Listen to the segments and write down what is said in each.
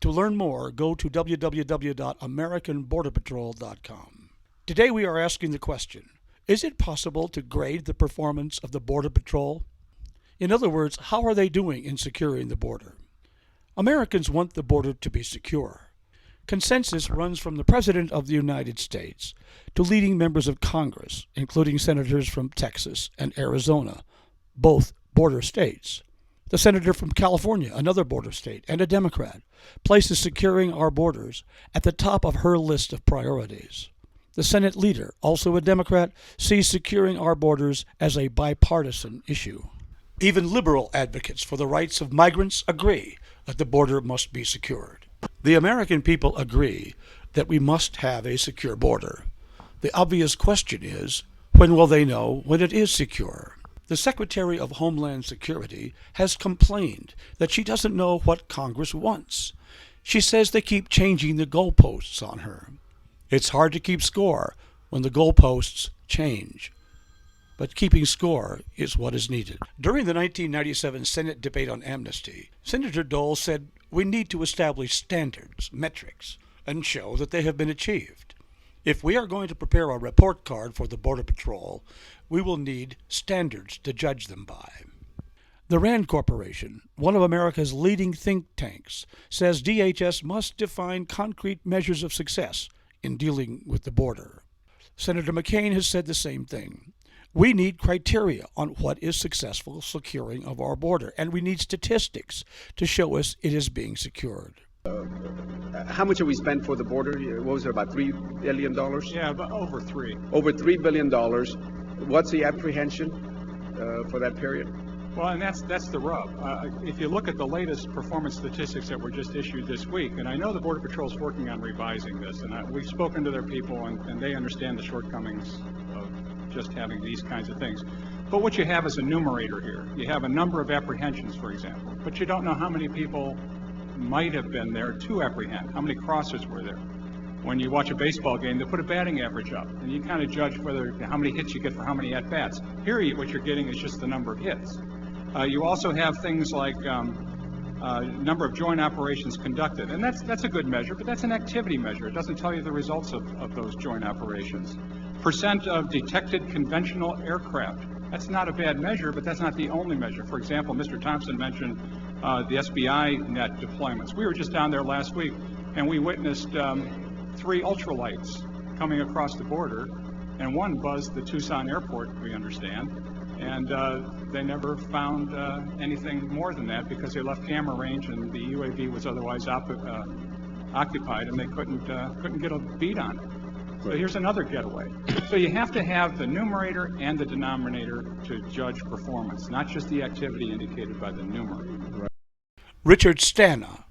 To learn more, go to www.americanborderpatrol.com. Today we are asking the question, is it possible to grade the performance of the Border Patrol? In other words, how are they doing in securing the border? Americans want the border to be secure. Consensus runs from the President of the United States to leading members of Congress, including senators from Texas and Arizona, both border states. The senator from California, another border state, and a Democrat, places securing our borders at the top of her list of priorities. The Senate leader, also a Democrat, sees securing our borders as a bipartisan issue. Even liberal advocates for the rights of migrants agree that the border must be secured. The American people agree that we must have a secure border. The obvious question is, when will they know when it is secure? The Secretary of Homeland Security has complained that she doesn't know what Congress wants. She says they keep changing the goalposts on her. It's hard to keep score when the goalposts change. But keeping score is what is needed. During the 1997 Senate debate on amnesty, Senator Dole said we need to establish standards, metrics, and show that they have been achieved. If we are going to prepare a report card for the Border Patrol, we will need standards to judge them by. The RAND Corporation, one of America's leading think tanks, says DHS must define concrete measures of success in dealing with the border. Senator McCain has said the same thing. We need criteria on what is successful securing of our border, and we need statistics to show us it is being secured. How much have we spent for the border? What was it, about $3 billion? Yeah, about over three. Over $3 billion. What's the apprehension for that period? Well, and that's the rub. If you look at the latest performance statistics that were just issued this week, and I know the Border Patrol is working on revising this, and we've spoken to their people, and they understand the shortcomings of just having these kinds of things. But what you have is a numerator here. You have a number of apprehensions, for example, but you don't know how many people might have been there to apprehend, how many crossers were there. When you watch a baseball game, they put a batting average up, and you kind of judge how many hits you get for how many at-bats. Here, what you're getting is just the number of hits. You also have things like number of joint operations conducted, and that's a good measure, but that's an activity measure. It doesn't tell you the results of those joint operations. Percent of detected conventional aircraft. That's not a bad measure, but that's not the only measure. For example, Mr. Thompson mentioned the SBI net deployments. We were just down there last week, and we witnessed 3 ultralights coming across the border, and one buzzed the Tucson airport, we understand, and they never found anything more than that because they left camera range and the UAV was otherwise occupied, and they couldn't get a beat on it. So here's another getaway. So you have to have the numerator and the denominator to judge performance, not just the activity indicated by the numerator. Richard Stana,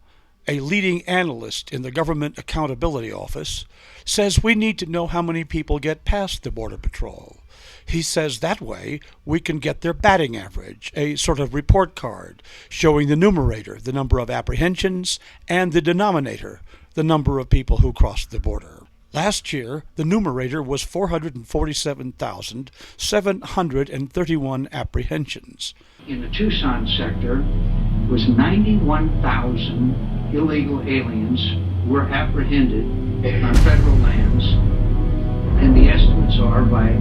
a leading analyst in the Government Accountability Office, says we need to know how many people get past the Border Patrol. He says that way we can get their batting average, a sort of report card showing the numerator, the number of apprehensions, and the denominator, the number of people who crossed the border. Last year, the numerator was 447,731 apprehensions. In the Tucson sector, was 91,000 illegal aliens were apprehended on federal lands, and the estimates are by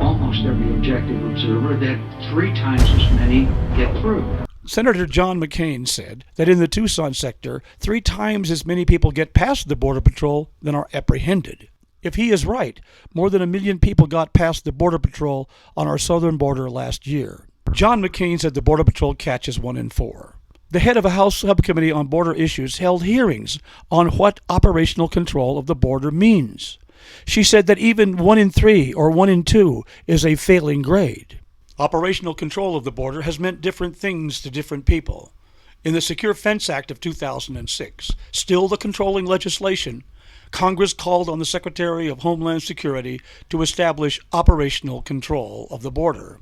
almost every objective observer that 3 times as many get through. Senator John McCain said that in the Tucson sector, 3 times as many people get past the Border Patrol than are apprehended. If he is right, more than 1 million people got past the Border Patrol on our southern border last year. John McCain said the Border Patrol catches 1 in 4. The head of a House subcommittee on border issues held hearings on what operational control of the border means. She said that even 1 in 3 or 1 in 2 is a failing grade. Operational control of the border has meant different things to different people. In the Secure Fence Act of 2006, still the controlling legislation, Congress called on the Secretary of Homeland Security to establish operational control of the border.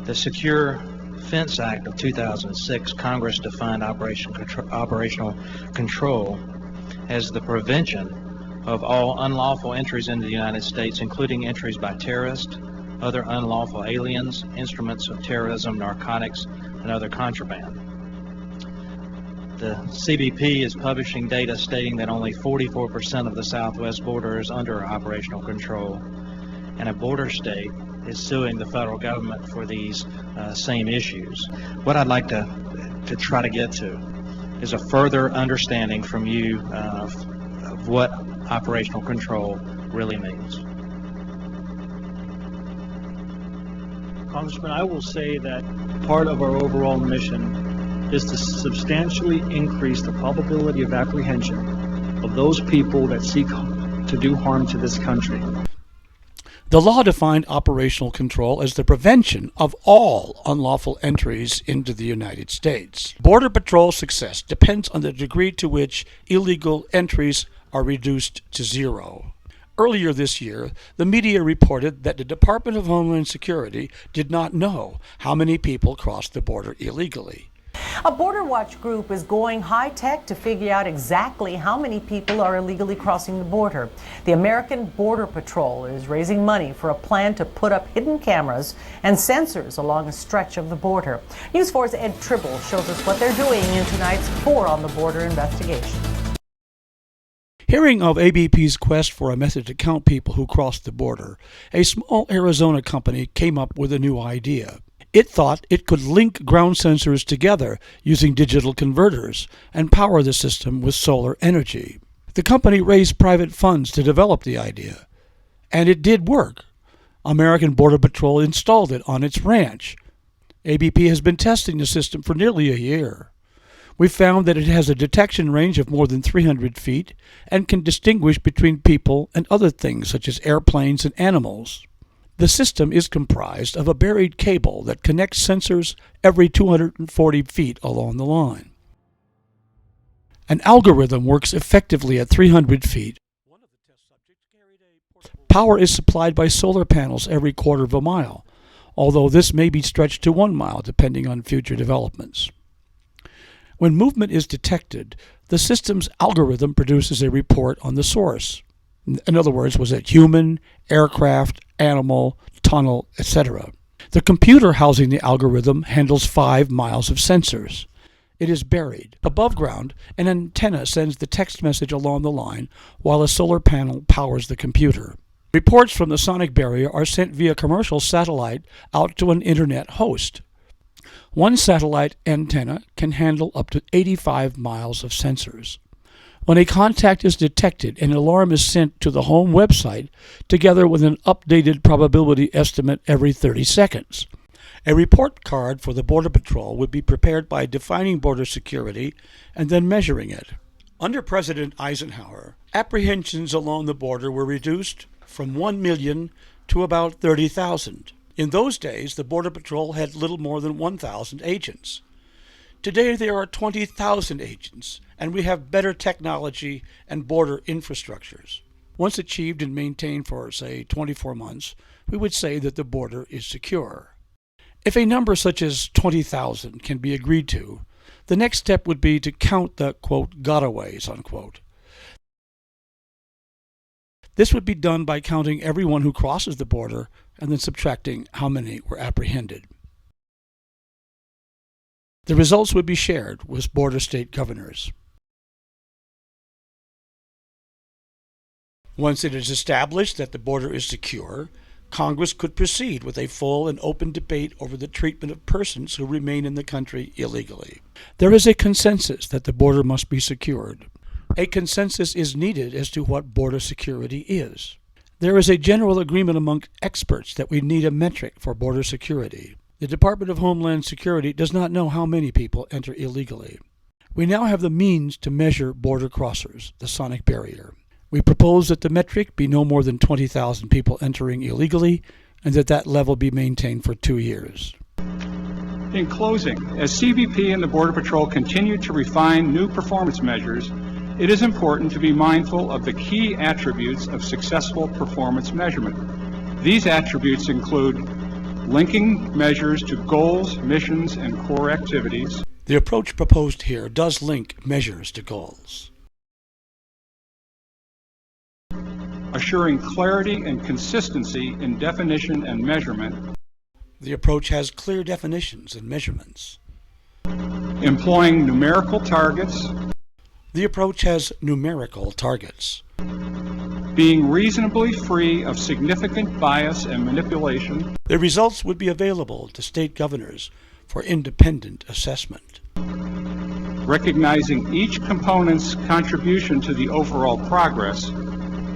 The Secure Fence Act of 2006, Congress defined operational control as the prevention of all unlawful entries into the United States, including entries by terrorists, other unlawful aliens, instruments of terrorism, narcotics, and other contraband. The CBP is publishing data stating that only 44% of the southwest border is under operational control, and a border state is suing the federal government for these same issues. What I'd like to try to get to is a further understanding from you of what operational control really means. Congressman, I will say that part of our overall mission is to substantially increase the probability of apprehension of those people that seek to do harm to this country. The law defined operational control as the prevention of all unlawful entries into the United States. Border Patrol success depends on the degree to which illegal entries are reduced to zero. Earlier this year, the media reported that the Department of Homeland Security did not know how many people crossed the border illegally. A Border Watch group is going high-tech to figure out exactly how many people are illegally crossing the border. The American Border Patrol is raising money for a plan to put up hidden cameras and sensors along a stretch of the border. News 4's Ed Tribble shows us what they're doing in tonight's 4 on the Border investigation. Hearing of ABP's quest for a method to count people who crossed the border, a small Arizona company came up with a new idea. It thought it could link ground sensors together using digital converters and power the system with solar energy. The company raised private funds to develop the idea, and it did work. American Border Patrol installed it on its ranch. ABP has been testing the system for nearly a year. We found that it has a detection range of more than 300 feet and can distinguish between people and other things such as airplanes and animals. The system is comprised of a buried cable that connects sensors every 240 feet along the line. An algorithm works effectively at 300 feet. Power is supplied by solar panels every quarter of a mile, although this may be stretched to 1 mile depending on future developments. When movement is detected, the system's algorithm produces a report on the source. In other words, was it human, aircraft, animal, tunnel, etc. The computer housing the algorithm handles 5 miles of sensors. It is buried. Above ground, an antenna sends the text message along the line while a solar panel powers the computer. Reports from the sonic barrier are sent via commercial satellite out to an internet host. One satellite antenna can handle up to 85 miles of sensors. When a contact is detected, an alarm is sent to the home website together with an updated probability estimate every 30 seconds. A report card for the Border Patrol would be prepared by defining border security and then measuring it. Under President Eisenhower, apprehensions along the border were reduced from 1 million to about 30,000. In those days, the Border Patrol had little more than 1,000 agents. Today there are 20,000 agents, and we have better technology and border infrastructures. Once achieved and maintained for, say, 24 months, we would say that the border is secure. If a number such as 20,000 can be agreed to, the next step would be to count the, quote, gotaways, unquote. This would be done by counting everyone who crosses the border and then subtracting how many were apprehended. The results would be shared with border state governors. Once it is established that the border is secure, Congress could proceed with a full and open debate over the treatment of persons who remain in the country illegally. There is a consensus that the border must be secured. A consensus is needed as to what border security is. There is a general agreement among experts that we need a metric for border security. The Department of Homeland Security does not know how many people enter illegally. We now have the means to measure border crossers, the sonic barrier. We propose that the metric be no more than 20,000 people entering illegally, and that level be maintained for 2 years. In closing, as CBP and the Border Patrol continue to refine new performance measures, it is important to be mindful of the key attributes of successful performance measurement. These attributes include linking measures to goals, missions, and core activities. The approach proposed here does link measures to goals. Assuring clarity and consistency in definition and measurement. The approach has clear definitions and measurements. employing numerical targets, The approach has numerical targets. being reasonably free of significant bias and manipulation, The results would be available to state governors for independent assessment. recognizing each component's contribution to the overall progress,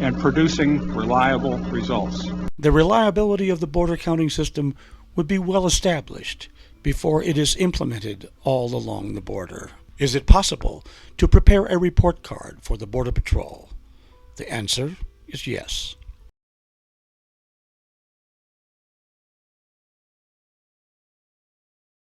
and producing reliable results. The reliability of the border counting system would be well established before it is implemented all along the border. Is it possible to prepare a report card for the Border Patrol? The answer is yes.